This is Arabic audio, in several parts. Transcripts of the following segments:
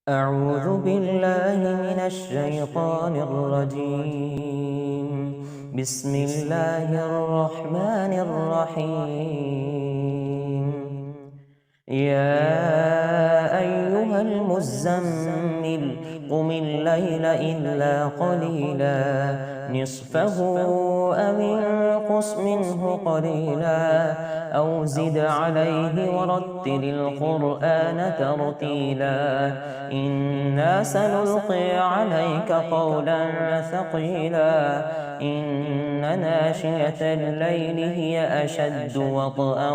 أعوذ بالله من الشيطان الرجيم. بسم الله الرحمن الرحيم. يا أيها المزمل قم الليل إلا قليلا نصفه أو انقص منه قليلا أو زد عليه ورتل القرآن ترتيلا إنا سنلقي عليك قولا ثقيلا إن ناشئة الليل هي أشد وطئا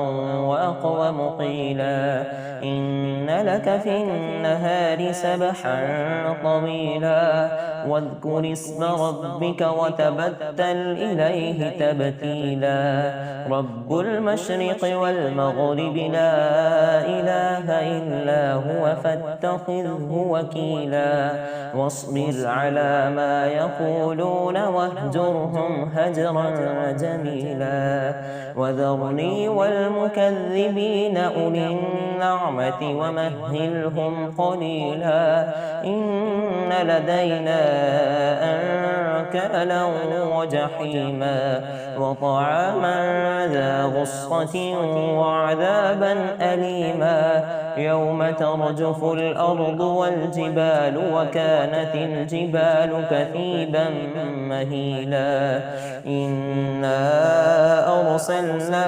وأقوم قيلا إن لك في النهار سبحا طويلا واذكر اسم ربك وتبتل إليه تبتيلا رب المشرق والمغرب لا إله إلا هو فاتخذه وكيلا واصبر على ما يقولون واهجرهم هجرا جميلا وذرني والمكذبين أولي النعمة ومهلهم قليلا إن لدينا أنكالا وجحيما وطعاما ذا غصة وعذابا أليما يوم ترجف الأرض والجبال وكانت الجبال كثيبا مهيلا إنا أرسلنا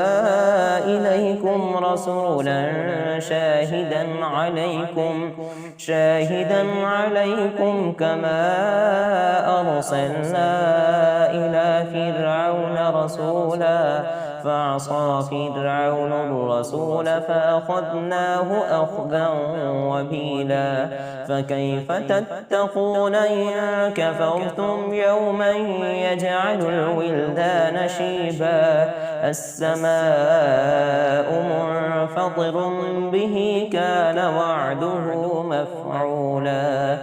إليكم رسولا شاهدا عليكم كما أرسلنا إلى فرعون رسولا فعصى فرعون الرسول فأخذناه أخذا وبيلا فكيف تتقون إن كفرتم يوما يجعل الولدان شيبا السماء منفطر به كان وعده مفعولا.